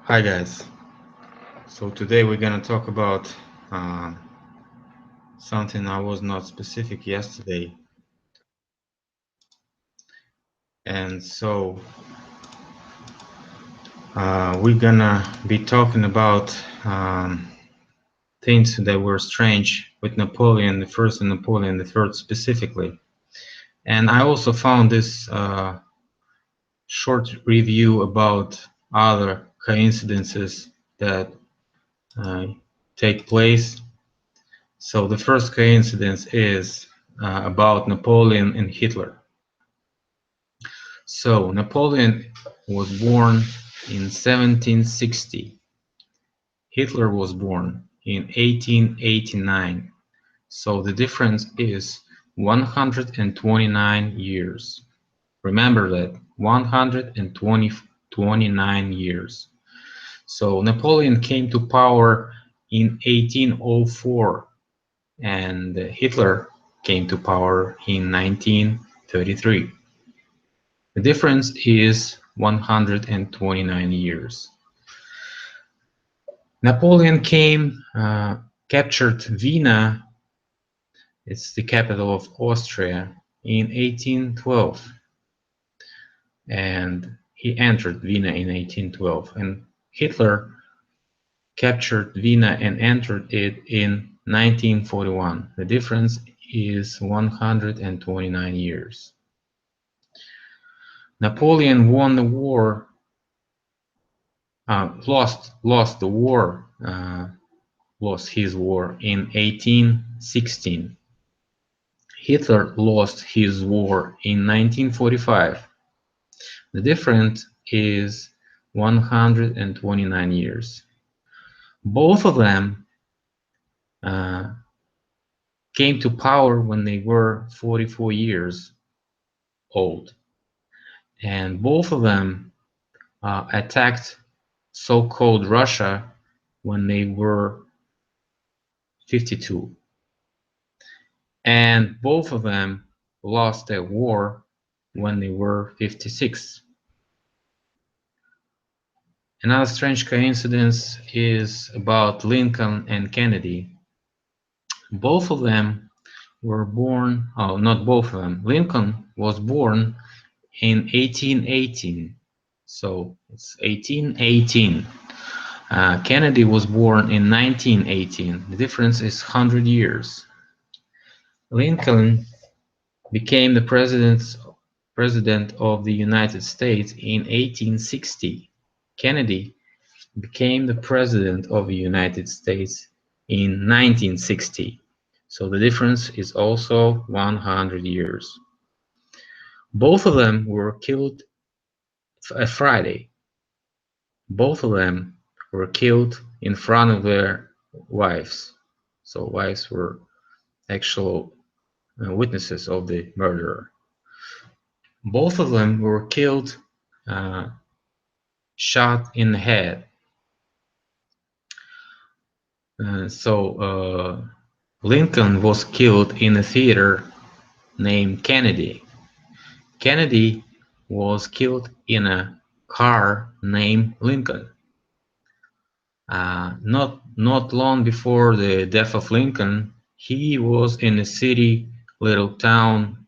Hi guys. So today we're gonna talk about uh, something I was not specific yesterday, and so we're gonna be talking about things that were strange with Napoleon the First and Napoleon the Third specifically. And I also found this short review about other coincidences that uh, take place. So the first coincidence is about Napoleon and Hitler. So Napoleon was born in 1760. Hitler was born in 1889. So the difference is 129 years. Remember that, 129 years. So Napoleon came to power in 1804 and Hitler came to power in 1933. The difference is 129 years. Napoleon captured Vienna, it's the capital of Austria, in 1812. And he entered Vienna in 1812. And Hitler captured Vienna and entered it in 1941. The difference is 129 years. Napoleon won the war, lost the war, lost his war in 1816. Hitler lost his war in 1945. The difference is 129 years. Both of them uh, came to power when they were 44 years old. And both of them attacked so-called Russia when they were 52. And both of them lost their war when they were 56. Another strange coincidence is about Lincoln and Kennedy. Both of them were born, oh, not both of them. Lincoln was born in 1818, so it's 1818. Kennedy was born in 1918. The difference is 100 years. Lincoln became the president of the United States in 1860. Kennedy became the president of the United States in 1960. So the difference is also 100 years. Both of them were killed a Friday. Both of them were killed in front of their wives. So wives were actual witnesses of the murderer. Both of them were killed, uh, shot in the head. Lincoln was killed in a theater named Kennedy. Kennedy was killed in a car named Lincoln. Not long before the death of Lincoln, he was in a little town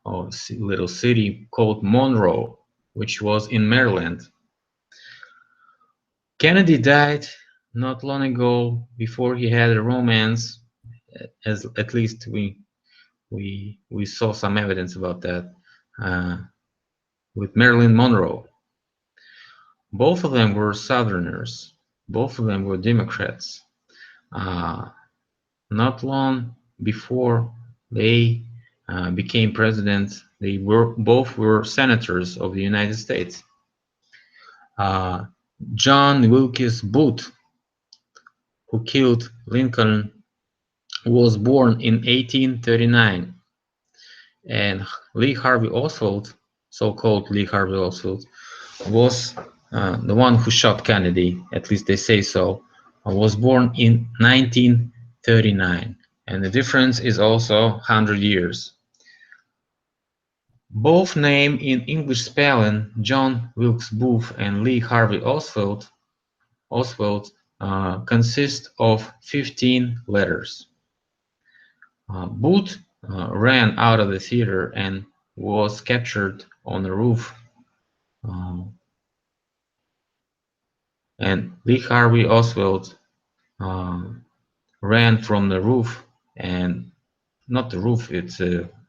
or little city called Monroe, which was in Maryland. Kennedy died not long ago before he had a romance, as at least we saw some evidence about that, with Marilyn Monroe. Both of them were Southerners. Both of them were Democrats. Not long before they became president, they both were senators of the United States. John Wilkes Booth, who killed Lincoln, was born in 1839, and Lee Harvey Oswald, so-called Lee Harvey Oswald, was the one who shot Kennedy, at least they say so, was born in 1939, and the difference is also 100 years. Both names in English spelling, John Wilkes Booth and Lee Harvey Oswald, Oswald consists of 15 letters. Booth ran out of the theater and was captured on the roof. And Lee Harvey Oswald ran from the roof, and not the roof, it's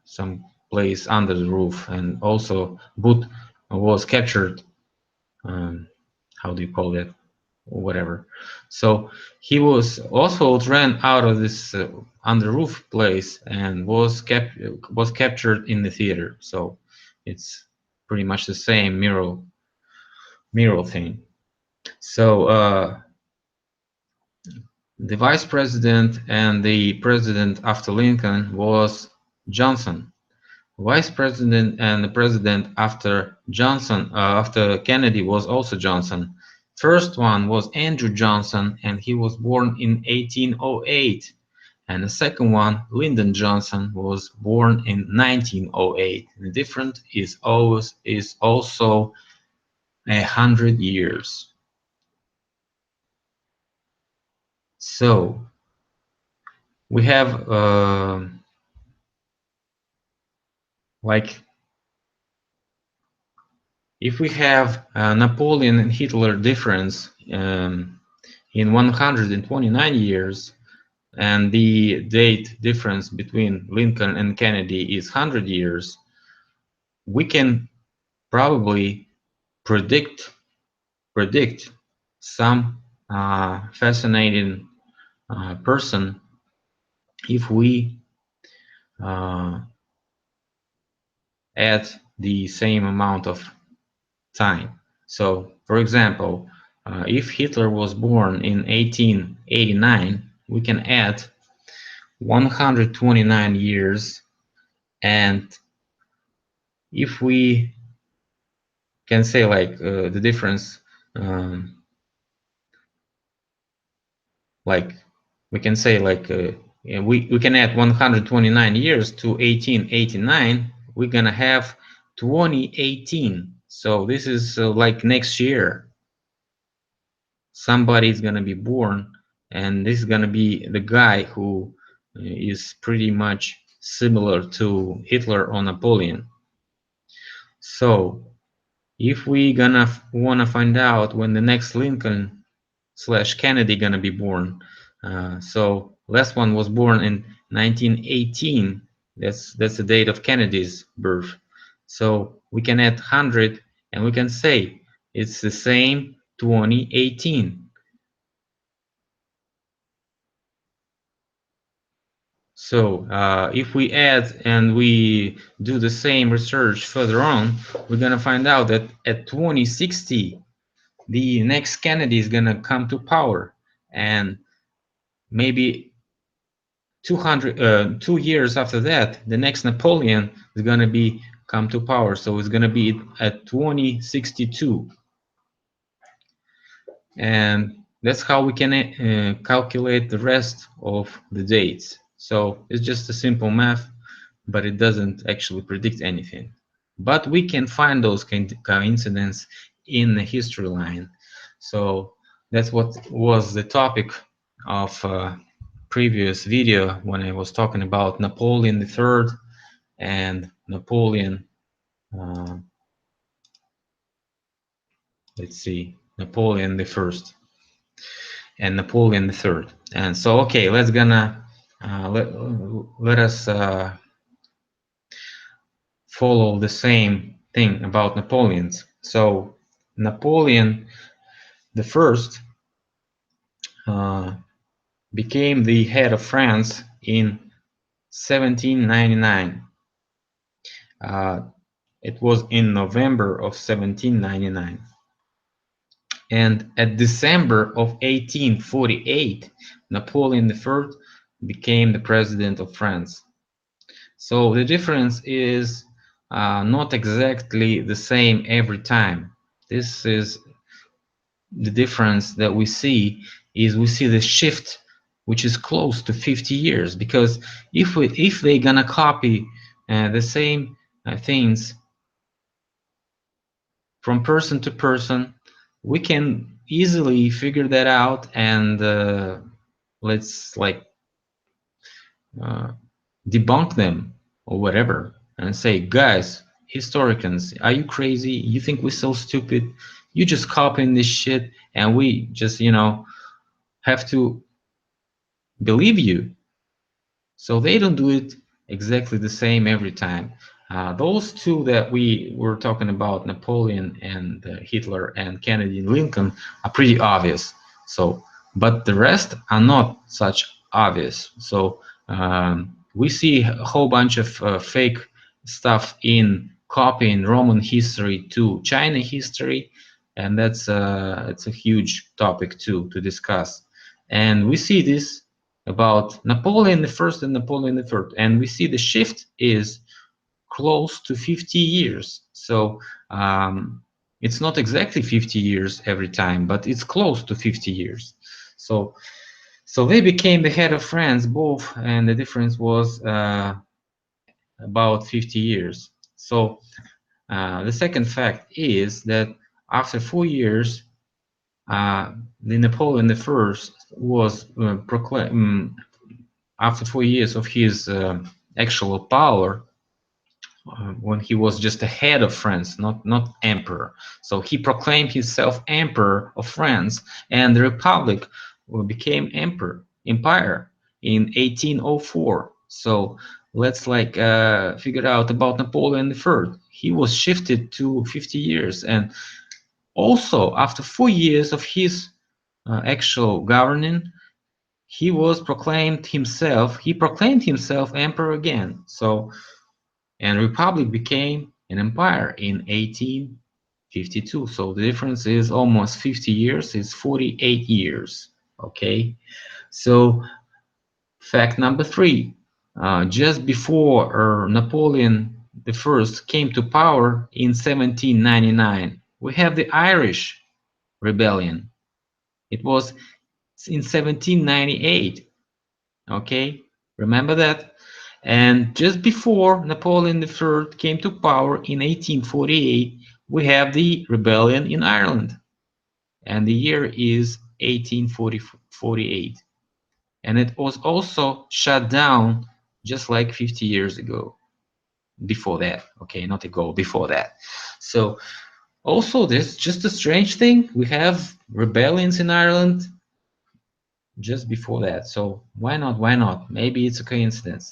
some place under the roof. And also Booth was captured. How do you call that? Whatever. So Oswald ran out of this under roof place and was captured in the theater. So it's pretty much the same mural thing. So the vice president and the president after Lincoln was Johnson. Vice president and the president after after Kennedy was also Johnson. First one was Andrew Johnson, and he was born in 1808. And the second one, Lyndon Johnson, was born in 1908. The difference is also 100 years. So we have like if we have Napoleon and Hitler difference in 129 years, and the date difference between Lincoln and Kennedy is 100 years, we can probably predict some fascinating person if we add the same amount of time. So, for example, if Hitler was born in 1889, we can add 129 years, and if we can say like the difference, like we can say like we can add 129 years to 1889, we're gonna have 2018. So this is like next year somebody is gonna be born, and this is gonna be the guy who is pretty much similar to Hitler or Napoleon. So if we gonna wanna find out when the next Lincoln slash Kennedy gonna be born, so last one was born in 1918. That's the date of Kennedy's birth. So we can add 100 and we can say it's the same 2018. So if we add and we do the same research further on, we're gonna find out that at 2060, the next Kennedy is gonna come to power, and maybe 2 years after that, the next Napoleon is gonna be come to power. So it's gonna be at 2062, and that's how we can calculate the rest of the dates. So it's just a simple math, but it doesn't actually predict anything. But we can find those coincidences in the history line. So that's what was the topic of previous video when I was talking about Napoleon III and Napoleon, let's see, Napoleon I and Napoleon III. And so, okay, let's gonna let us follow the same thing about Napoleons. So Napoleon the First became the head of France in 1799. It was in November of 1799. And at December of 1848, Napoleon I became the president of France. So the difference is not exactly the same every time. This is the difference that we see the shift, which is close to 50 years. Because if they're gonna copy the same things from person to person, we can easily figure that out, and let's like uh, debunk them or whatever, and say, guys, historians, are you crazy? You think we're so stupid? You just copying this shit, and we just, you know, have to believe you. So they don't do it exactly the same every time. Those two that we were talking about, Napoleon and Hitler and Kennedy and Lincoln, are pretty obvious. So, but the rest are not such obvious. So we see a whole bunch of fake stuff in copying Roman history to China history, and that's it's a huge topic too to discuss. And we see this about Napoleon the First and Napoleon the Third, and we see the shift is close to 50 years. So it's not exactly 50 years every time, but it's close to 50 years. So they became the head of France both, and the difference was about 50 years. So the second fact is that after 4 years, the Napoleon the First was proclaimed. After 4 years of his actual power, when he was just a head of France, not emperor. So he proclaimed himself emperor of France, and the republic became empire in 1804. So let's like figure out about Napoleon III. He was shifted to 50 years, and also after 4 years of his actual governing, he proclaimed himself emperor again. So, and republic became an empire in 1852. So the difference is almost 50 years. It's 48 years. Okay. So fact number three, just before Napoleon the First came to power in 1799, we have the Irish rebellion. It was in 1798. Okay, remember that? And just before Napoleon III came to power in 1848, we have the rebellion in Ireland. And the year is 1848. And it was also shut down just like 50 years ago. Before that, okay, not ago, before that. So also this just a strange thing. We have rebellions in Ireland just before that. So why not? Why not? Maybe it's a coincidence.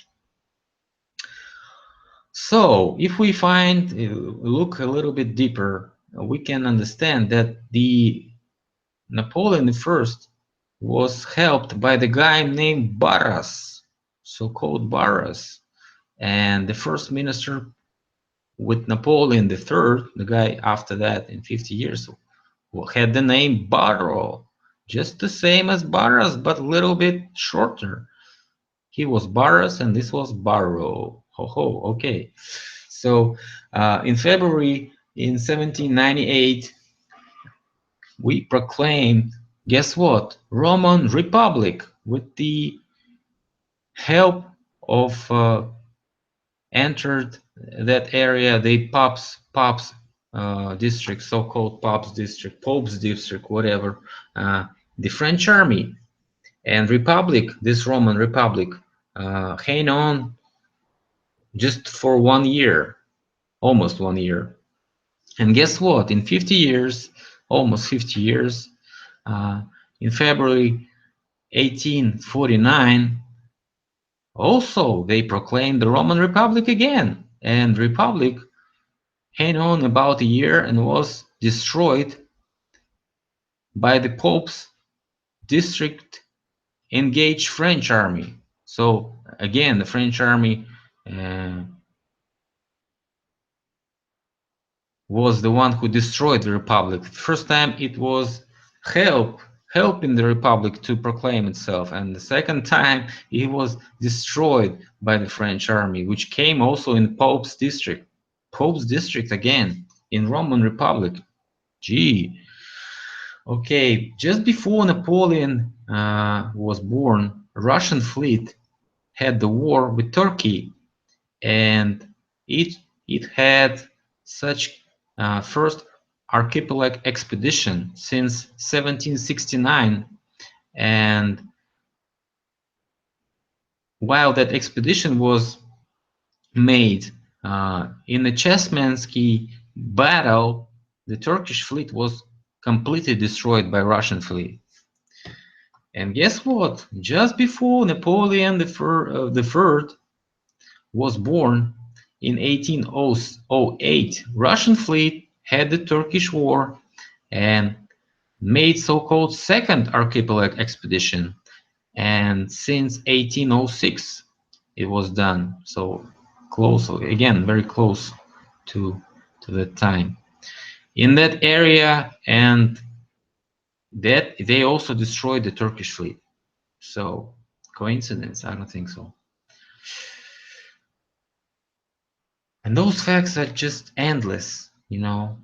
So if we look a little bit deeper, we can understand that the Napoleon I was helped by the guy named Barras, so-called Barras, and the first minister with Napoleon III, the guy after that in 50 years, who had the name Barrow, just the same as Barras, but a little bit shorter. He was Barras and this was Barrow. Ho ho, okay. So in February in 1798, we proclaimed, guess what? Roman Republic with the help of entered that area, the Pops district, so-called Pops district, Pope's district, whatever, the French army and Republic, this Roman Republic, hang on just for 1 year, almost 1 year. And guess what? In 50 years, almost 50 years, in February 1849, also they proclaimed the Roman Republic again. And Republic hang on about a year and was destroyed by the Pope's district engaged French army. So again, the French army was the one who destroyed the republic. First time it was helping the republic to proclaim itself, and the second time it was destroyed by the French army, which came also in Pope's district. Pope's district again in Roman Republic. Gee. Okay, just before Napoleon was born, a Russian fleet had the war with Turkey, and it had such first archipelago expedition since 1769, and while that expedition was made in the Chesmansky battle, the Turkish fleet was completely destroyed by Russian fleet. And guess what? Just before Napoleon III was born in 1808, Russian fleet had the Turkish war and made so-called Second Archipelago expedition. And since 1806, it was done. So close, again, very close to that time. In that area, and that they also destroyed the Turkish fleet. So coincidence? I don't think so. And those facts are just endless, you know.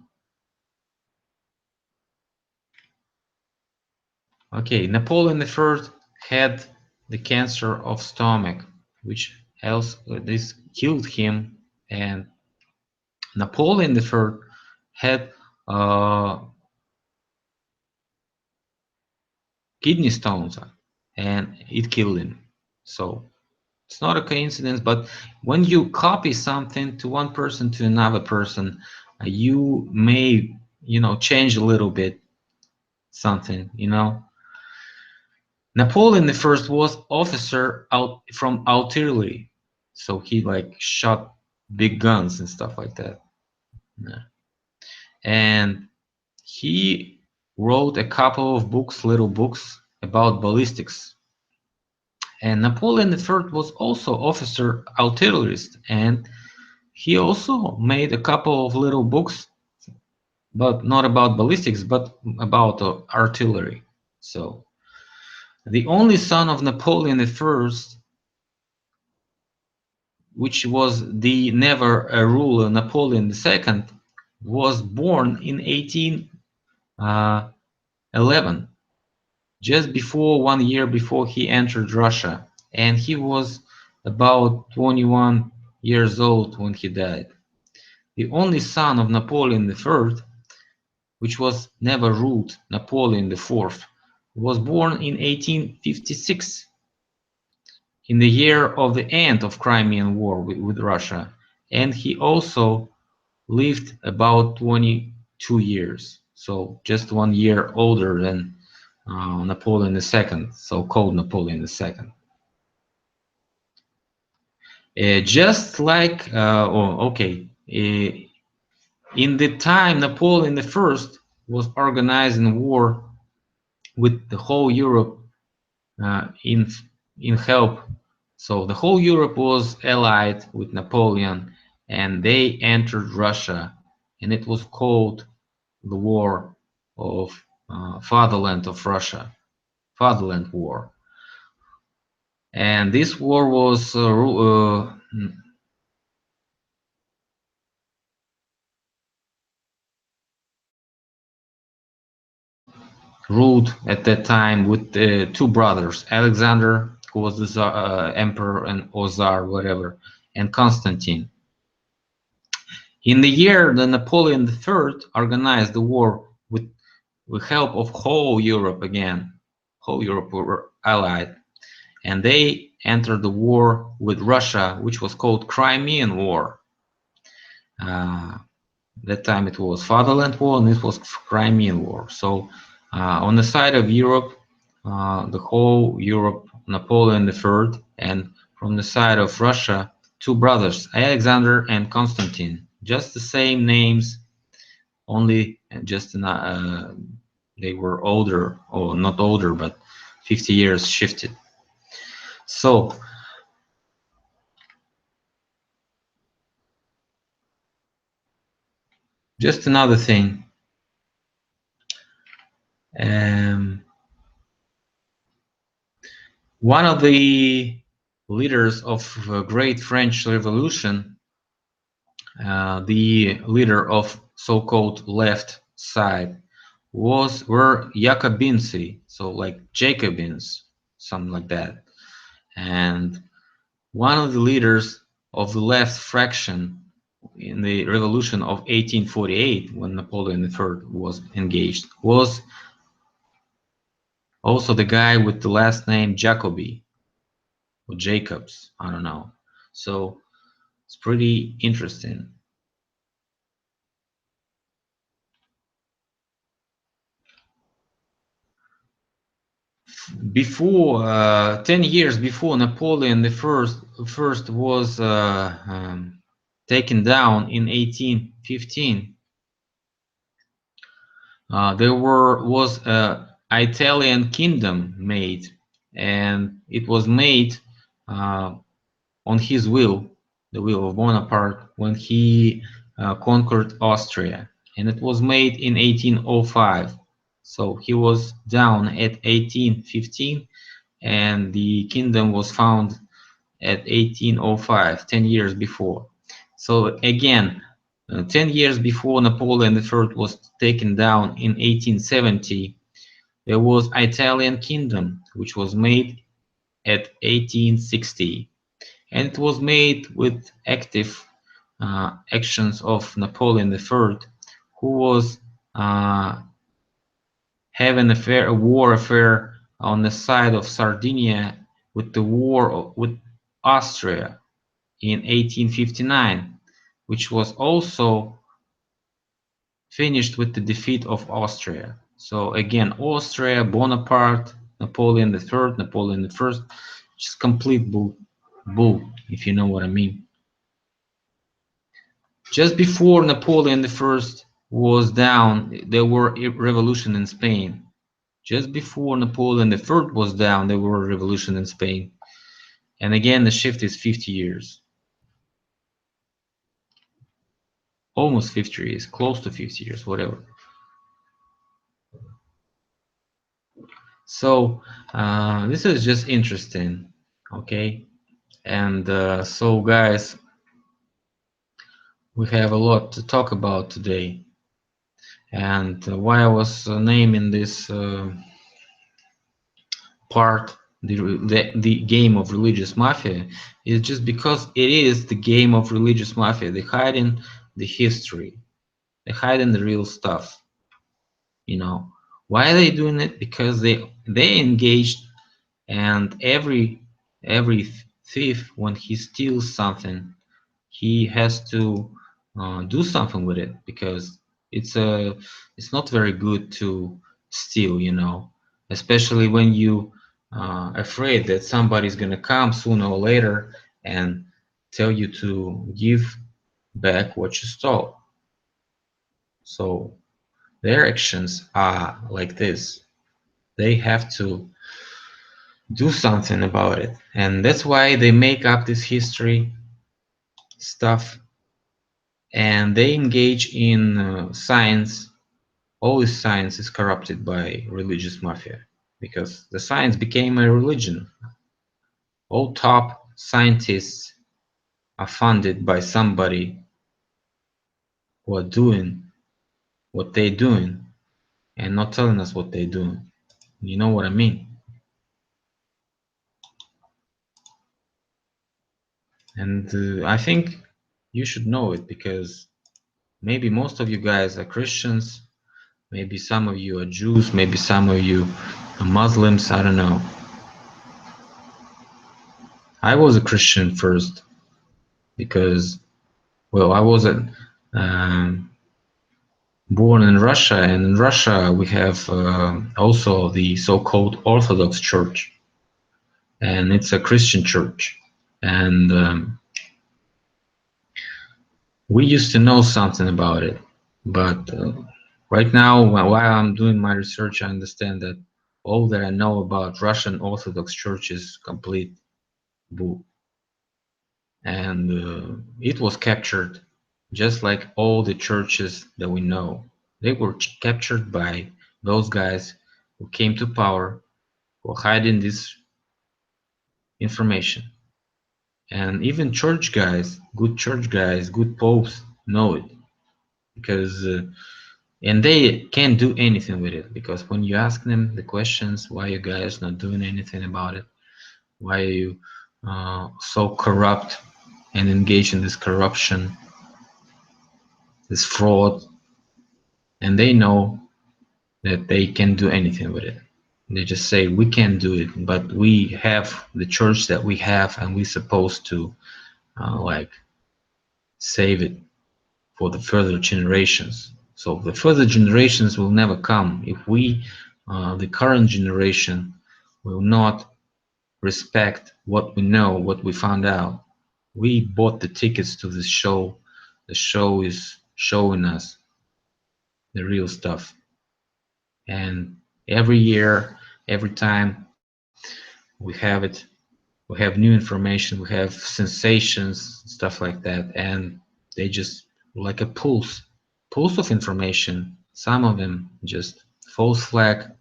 Okay, Napoleon I had the cancer of stomach, which else this killed him, and Napoleon III had kidney stones, and it killed him. So it's not a coincidence, but when you copy something to one person to another person, you may, change a little bit something, Napoleon I was officer out from artillery, so he like shot big guns and stuff like that. Yeah. And he wrote a couple of books, little books about ballistics. And Napoleon I was also officer artillerist, and he also made a couple of little books, but not about ballistics, but about artillery. So the only son of Napoleon I, which was the never ruler Napoleon II, was born in 1811, just before 1 year before he entered Russia, and he was about 21 years old when he died. The only son of Napoleon III, which was never ruled Napoleon IV, was born in 1856, in the year of the end of Crimean War with Russia, and he also lived about 22 years, so just 1 year older than Napoleon II, so-called Napoleon II. Just like, in the time Napoleon I was organizing war with the whole Europe in help. So the whole Europe was allied with Napoleon, and they entered Russia, and it was called the War of Fatherland of Russia, Fatherland War. And this war was ruled at that time with two brothers, Alexander, who was the Tsar, emperor and or Tsar, whatever, and Constantine. In the year that Napoleon III organized the war with help of whole Europe again, whole Europe were allied, and they entered the war with Russia, which was called Crimean War. That time it was Fatherland War, and it was Crimean War. So on the side of Europe, the whole Europe, Napoleon III, and from the side of Russia, two brothers, Alexander and Constantine, just the same names, only just they were older, or not older, but 50 years shifted. So just another thing. One of the leaders of the Great French Revolution, the leader of so-called left side, were Jacobins, so like Jacobins, something like that. And one of the leaders of the left fraction in the revolution of 1848, when Napoleon III was engaged, was also the guy with the last name Jacobi or Jacobs, I don't know. So it's pretty interesting. Before 10 years before Napoleon the first was taken down in 1815, there was a Italian kingdom made, and it was made uh, on his will, the will of Bonaparte, when he conquered Austria, and it was made in 1805. So he was down at 1815, and the kingdom was found at 1805, 10 years before. So again, 10 years before Napoleon III was taken down in 1870, there was Italian kingdom, which was made at 1860, and it was made with active actions of Napoleon III, who was having a war affair on the side of Sardinia with the war with Austria in 1859, which was also finished with the defeat of Austria. So again, Austria, Bonaparte, Napoleon III, Napoleon I, just complete bull, if you know what I mean. Just before Napoleon I was down, there were a revolution in Spain. Just before Napoleon III was down, there were a revolution in Spain. And again, the shift is 50 years. Almost 50 years, close to 50 years, whatever. So this is just interesting, okay? And so guys, we have a lot to talk about today. And why I was naming this part the game of religious mafia is just because it is the game of religious mafia. They hiding the history, they hiding the real stuff. You know why are they doing it? Because they engaged, and every thief, when he steals something, he has to do something with it, because it's not very good to steal, especially when you afraid that somebody's gonna come sooner or later and tell you to give back what you stole. So their actions are like this. They have to do something about it, and that's why they make up this history stuff, and they engage in science. Always science is corrupted by religious mafia, because the science became a religion. All top scientists are funded by somebody who are doing what they're doing and not telling us what they're doing. You know what I mean? And I think you should know it, because maybe most of you guys are Christians, maybe some of you are Jews, maybe some of you are Muslims, I don't know. I was a Christian first, because, well, I wasn't born in Russia, and in Russia we have also the so-called Orthodox Church, and it's a Christian church. And we used to know something about it, but right now, while I'm doing my research, I understand that all that I know about Russian Orthodox Church is complete bull. And it was captured just like all the churches that we know. They were captured by those guys who came to power, who are hiding this information. And even church guys, good popes know it, because and they can't do anything with it, because when you ask them the questions, why you guys not doing anything about it? Why are you so corrupt and engaged in this corruption? this fraud, and they know that they can't do anything with it. They just say we can't do it, but we have the church that we have, and we're supposed to like save it for the further generations. So the further generations will never come if we, the current generation, will not respect what we know, what we found out. We bought the tickets to this show. The show is showing us the real stuff. And every year, every time we have it, we have new information, we have sensations, stuff like that, and they just like a pulse of information. Some of them just false flag,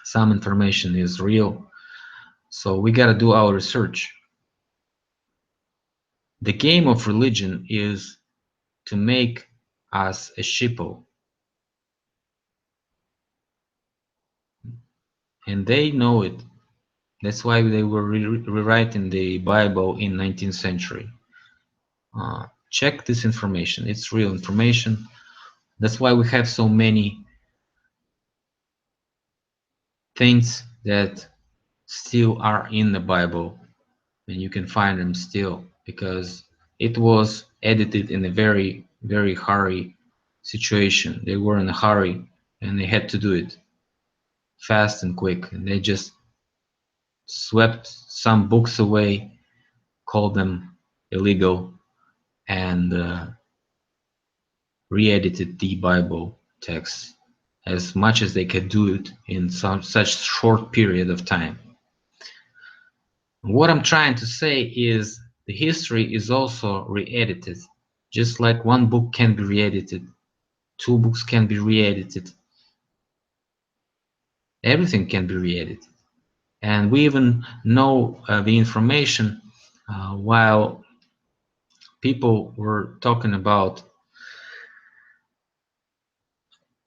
some information is real. So we got to do our research. The game of religion is to make us a sheeple, and they know it. That's why they were rewriting the Bible in 19th century. Check this information. It's real information. That's why we have so many things that still are in the Bible, and you can find them still because it was edited in a very, very hurry situation. They were in a hurry and they had to do it fast and quick, and they just swept some books away, called them illegal, and re-edited the Bible text as much as they could do it in such short period of time. What I'm trying to say is the history is also re-edited. Just like one book can be re-edited, two books can be re-edited, everything can be re-edited. And we even know the information while people were talking about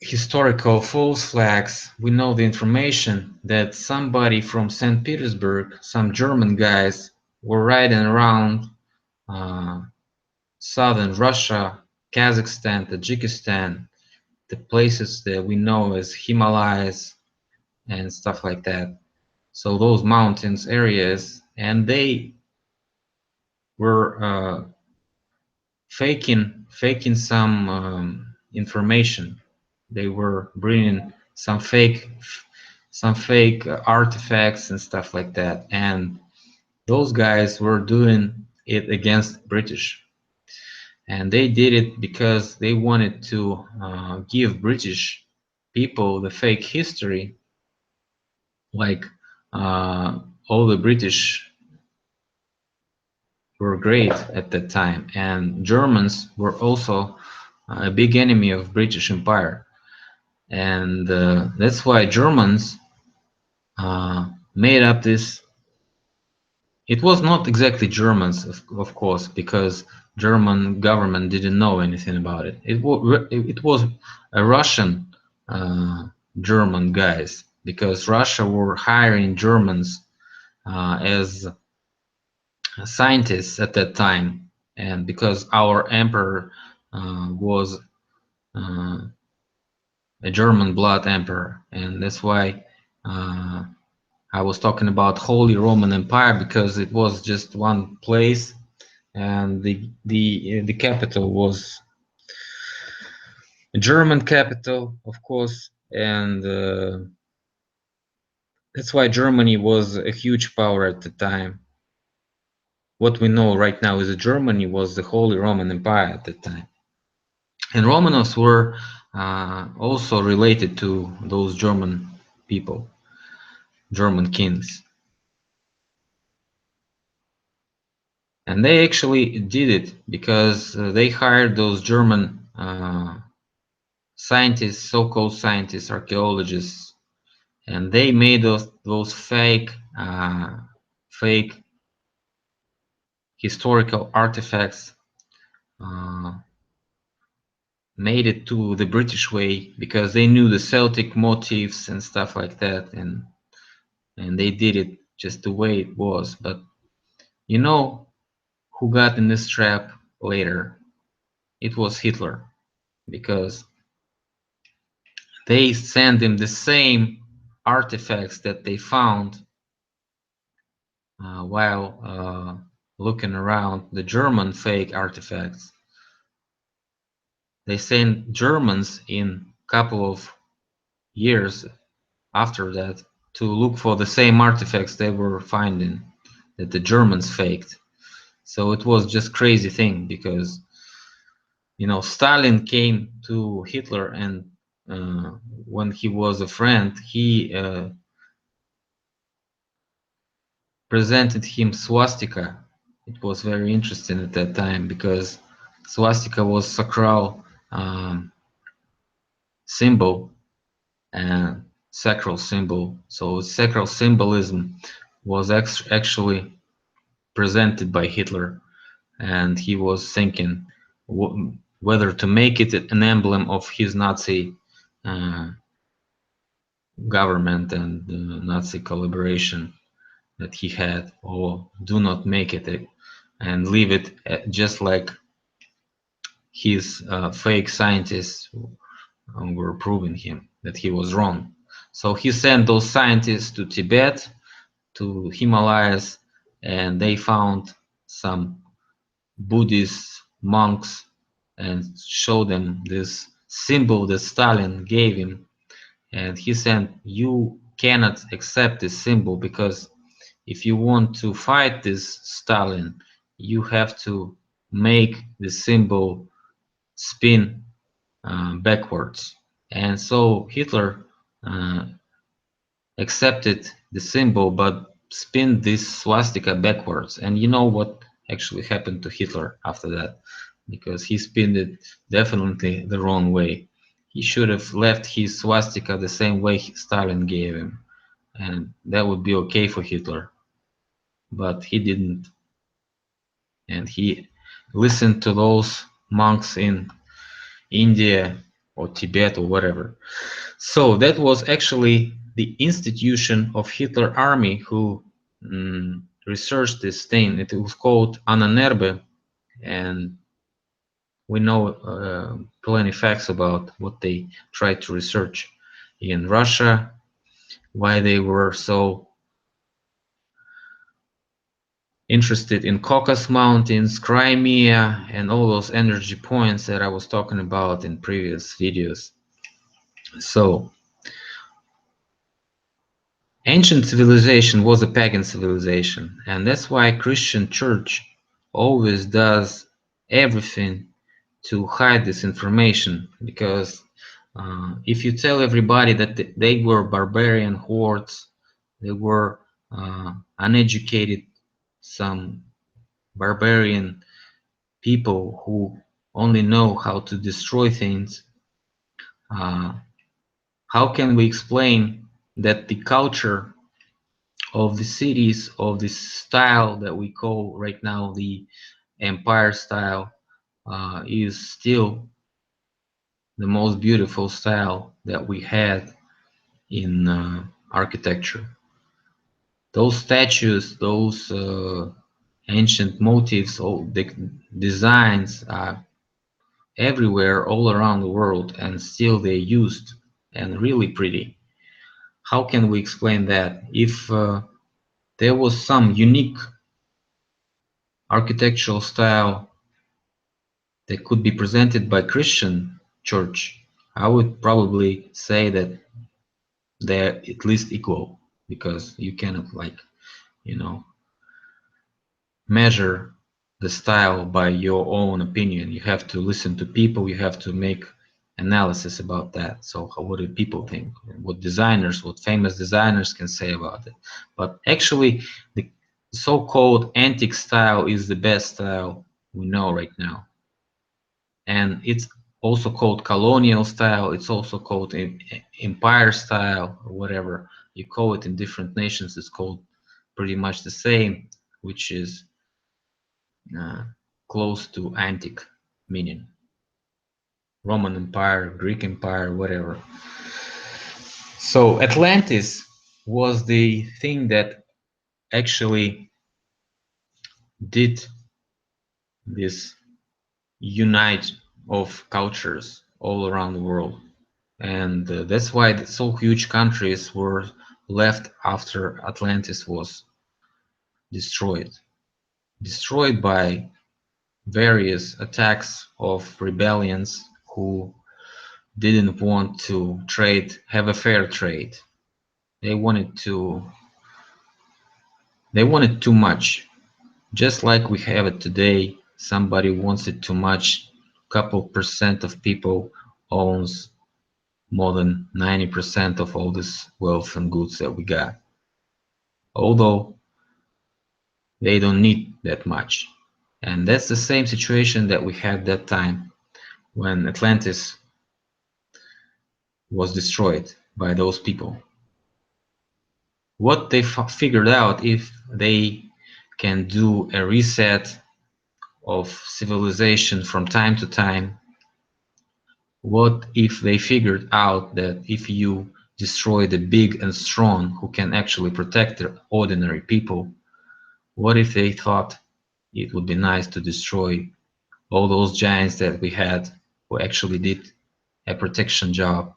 historical false flags. We know the information that somebody from St. Petersburg, some German guys, were riding around southern Russia, Kazakhstan, Tajikistan, the places that we know as Himalayas and stuff like that. So those mountains areas, and they were faking some information. They were bringing some fake artifacts and stuff like that, and those guys were doing it against British, and they did it because they wanted to give British people the fake history, like all the British were great at that time, and Germans were also a big enemy of British Empire, and that's why Germans made up this. It was not exactly Germans, of course, because German government didn't know anything about it. It was a Russian German guys, because Russia were hiring Germans as scientists at that time, and because our emperor was a German blood emperor, and that's why I was talking about Holy Roman Empire, because it was just one place, and the capital was a German capital, of course, and that's why Germany was a huge power at the time. What we know right now is that Germany was the Holy Roman Empire at the time, and Romanovs were also related to those German people, German kings. And they actually did it because they hired those German scientists, so-called scientists, archaeologists, and they made those fake historical artifacts, made it to the British way because they knew the Celtic motifs and stuff like that, and they did it just the way it was. But you know who got in this trap later? It was Hitler. because they sent him the same artifacts that they found while looking around the German fake artifacts. They sent Germans in a couple of years after that to look for the same artifacts they were finding that the Germans faked. So it was just crazy thing because Stalin came to Hitler, and when he was a friend, he presented him swastika. It was very interesting at that time because swastika was sacral symbol and sacral symbol. So sacral symbolism was actually presented by Hitler, and he was thinking whether to make it an emblem of his Nazi uh, government and Nazi collaboration that he had, or do not make it and leave it just like his fake scientists were proving him that he was wrong. So he sent those scientists to Tibet, to Himalayas, and they found some Buddhist monks and showed them this symbol that Stalin gave him. And he said, you cannot accept this symbol because if you want to fight this Stalin, you have to make the symbol spin backwards. And so Hitler uh, accepted the symbol but spin this swastika backwards. And you know what actually happened to Hitler after that? Because he spinned it definitely the wrong way. He should have left his swastika the same way Stalin gave him, and that would be okay for Hitler. But he didn't, and he listened to those monks in India or Tibet or whatever. So that was actually the institution of Hitler army who researched this thing. It was called Ananerbe, and we know plenty facts about what they tried to research in Russia, why they were so interested in Caucasus Mountains, Crimea, and all those energy points that I was talking about in previous videos. So ancient civilization was a pagan civilization, and that's why Christian church always does everything to hide this information, because if you tell everybody that they were barbarian hordes, they were uneducated, some barbarian people who only know how to destroy things, uh, how can we explain that the culture of the cities of this style that we call right now the empire style is still the most beautiful style that we had in architecture? Those statues, those ancient motifs, all the designs are everywhere all around the world, and still they're used and really pretty. How can we explain that? If there was some unique architectural style that could be presented by Christian church, I would probably say that they're at least equal, because you cannot measure the style by your own opinion. You have to listen to people, you have to make analysis about that. So what do people think? What designers, what famous designers can say about it? But actually, the so-called antique style is the best style we know right now. And it's also called colonial style, it's also called empire style, or whatever you call it in different nations. It's called pretty much the same, which is uh, close to antique meaning. Roman Empire, Greek Empire, whatever. So Atlantis was the thing that actually did this unite of cultures. all around the world. And that's why so huge countries were left after Atlantis was destroyed. Destroyed by various attacks of rebellions who didn't want to have a fair trade. They wanted too much. Just like we have it today, somebody wants it too much. Couple percent of people owns more than 90% of all this wealth and goods that we got. Although they don't need that much. And that's the same situation that we had that time when Atlantis was destroyed by those people. What they figured out, if they can do a reset of civilization from time to time, what if they figured out that if you destroy the big and strong who can actually protect the ordinary people, what if they thought it would be nice to destroy all those giants that we had who actually did a protection job,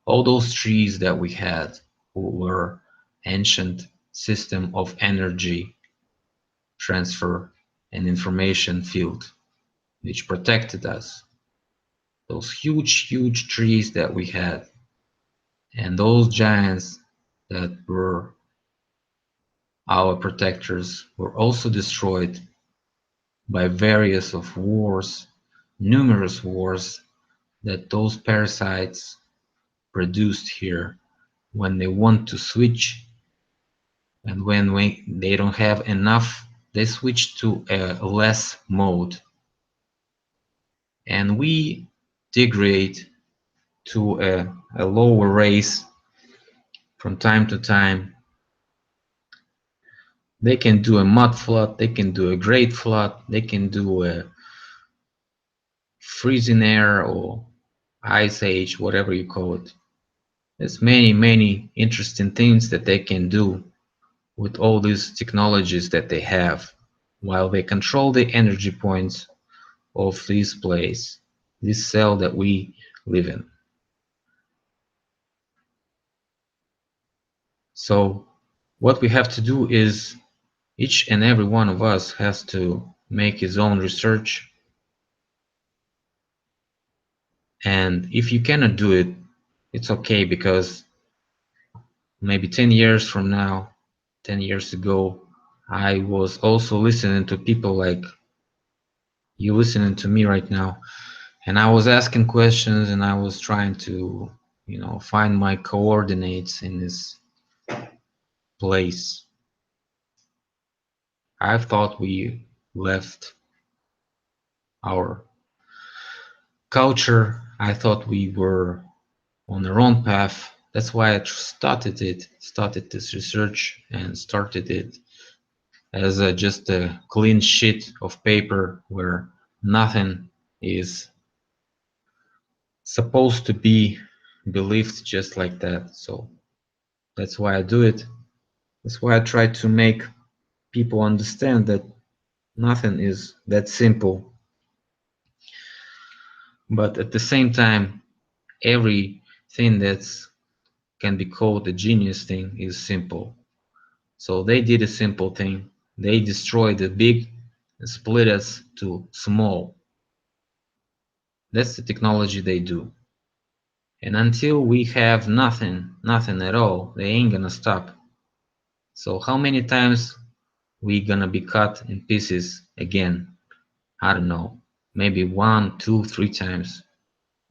all those trees that we had who were ancient system of energy transfer and information field which protected us, those huge trees that we had, and those giants that were our protectors were also destroyed by various of wars, numerous wars that those parasites produced here when they want to switch, and when they don't have enough, they switch to a less mode, and we degrade to a lower race from time to time. They can do a mud flood, they can do a great flood, they can do a freezing air or ice age, whatever you call it. There's many interesting things that they can do with all these technologies that they have, while they control the energy points of this place, this cell that we live in. So what we have to do is each and every one of us has to make his own research, and if you cannot do it, it's okay, because maybe 10 years from now, 10 years ago, I was also listening to people like you listening to me right now, and I was asking questions and I was trying to, find my coordinates in this place. I thought we left our culture. I thought we were on the wrong path. That's why I started this research and started it as just a clean sheet of paper where nothing is supposed to be believed just like that. So that's why I do it. That's why I try to make people understand that nothing is that simple. But at the same time, everything that can be called a genius thing is simple. So they did a simple thing. They destroyed the big and split us to small. That's the technology they do. And until we have nothing at all, they ain't gonna stop. So how many times we gonna be cut in pieces again? I don't know. Maybe 1, 2, 3 times.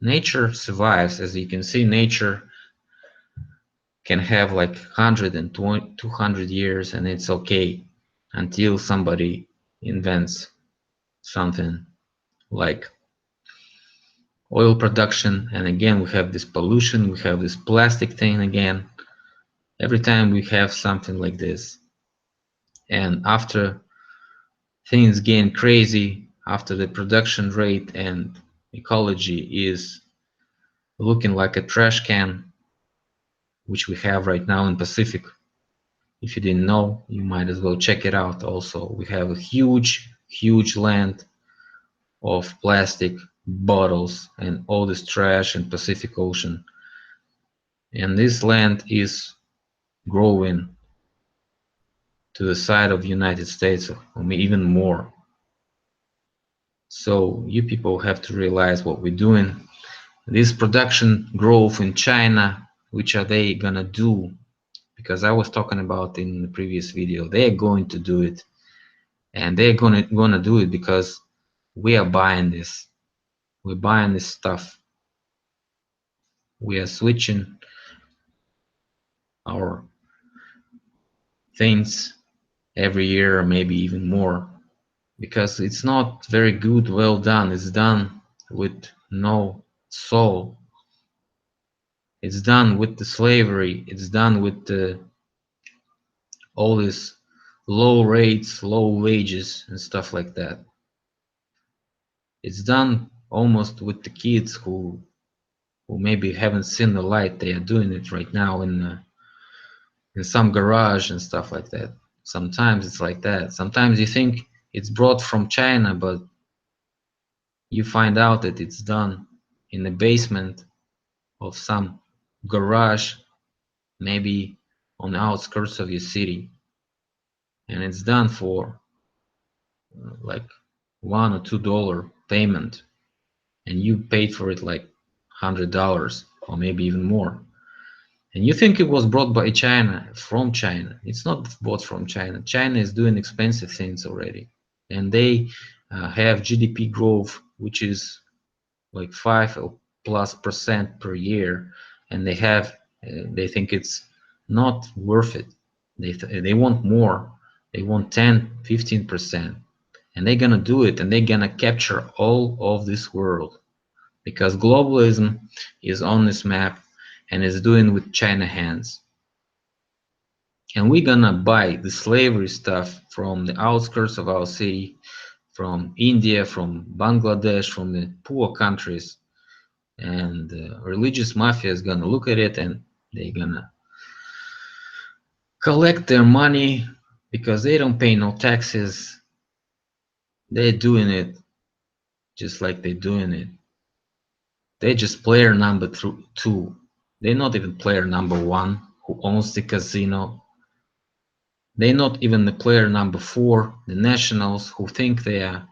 Nature survives. As you can see, nature can have like 120, 200 years, and it's okay until somebody invents something like oil production, and again we have this pollution, we have this plastic thing again. Every time we have something like this, and after things get crazy, after the production rate and ecology is looking like a trash can, which we have right now in Pacific. If you didn't know, you might as well check it out. Also, we have a huge land of plastic bottles and all this trash in Pacific Ocean. And this land is growing to the side of the United States, or even more. So you people have to realize what we're doing. This production growth in China, which are they gonna do? Because I was talking about in the previous video, they're going to do it, and they're gonna do it because we are buying this. We're buying this stuff. We are switching our things every year, or maybe even more, because it's not very good, well done. It's done with no soul. It's done with the slavery. It's done with all this low rates, low wages, and stuff like that. It's done almost with the kids who maybe haven't seen the light. They are doing it right now in some garage and stuff like that. Sometimes it's like that. Sometimes you think it's brought from China, but you find out that it's done in the basement of some garage, maybe on the outskirts of your city, and it's done for like $1 or $2 payment, and you paid for it like $100 or maybe even more. And you think it was brought by China, from China. It's not bought from China. China is doing expensive things already, and they have GDP growth which is like 5+ % per year, and they think it's not worth it. They want more. They want 10-15%, and they're gonna do it, and they're gonna capture all of this world, because globalism is on this map and is doing with China hands. And we're gonna buy the slavery stuff from the outskirts of our city, from India, from Bangladesh, from the poor countries, and religious mafia is gonna look at it, and they're gonna collect their money because they don't pay no taxes. They're doing it just like they're doing it. They're just player number two. They're not even player number one who owns the casino. They're not even the player number four, the nationals who think they are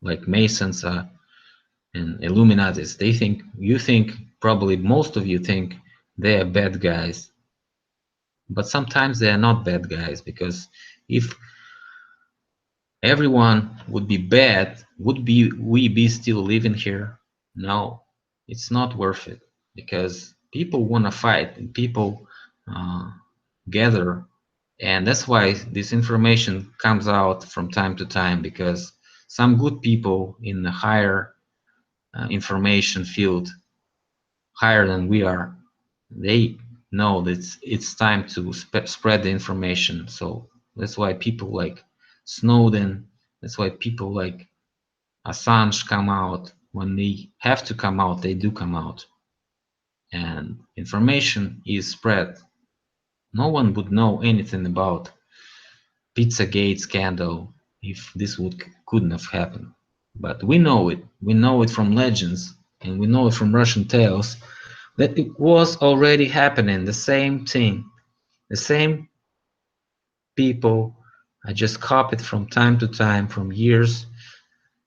like Masons and Illuminatis. You think, probably most of you think they are bad guys. But sometimes they are not bad guys, because if everyone would be bad, would we be still living here? No, it's not worth it, because people want to fight, and people uh, gather, and that's why this information comes out from time to time, because some good people in the higher information field, higher than we are, they know that it's time to spread the information. So that's why people like Snowden, that's why people like Assange come out. When they have to come out, they do come out, and information is spread. No one would know anything about Pizzagate scandal if this couldn't have happened, but we know it. We know it from legends, and we know it from Russian tales, that it was already happening, the same thing. The same people are just copied from time to time, from years,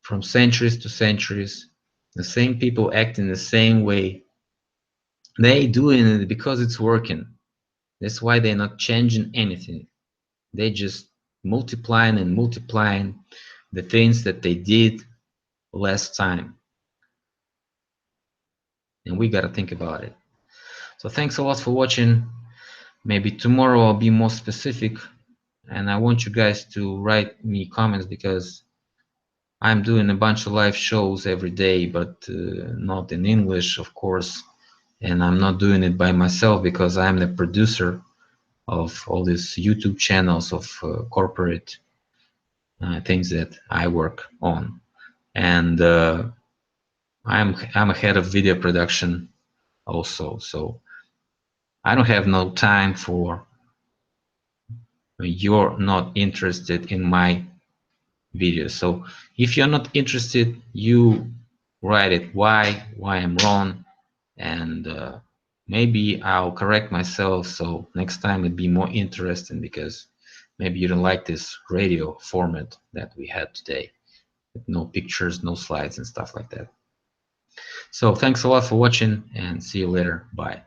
from centuries to centuries. The same people acting the same way. They doing it because it's working. That's why they're not changing anything. They just multiplying and multiplying the things that they did last time. And we gotta think about it. So thanks a lot for watching. Maybe tomorrow I'll be more specific, and I want you guys to write me comments, because I'm doing a bunch of live shows every day, but not in English, of course, and I'm not doing it by myself, because I'm the producer of all these YouTube channels of corporate things that I work on, and I'm a head of video production also, so I don't have no time for when you're not interested in my videos. So if you're not interested, you write it why I'm wrong, and maybe I'll correct myself so next time it'd be more interesting, because maybe you don't like this radio format that we had today, with no pictures, no slides and stuff like that. So thanks a lot for watching, and see you later. Bye.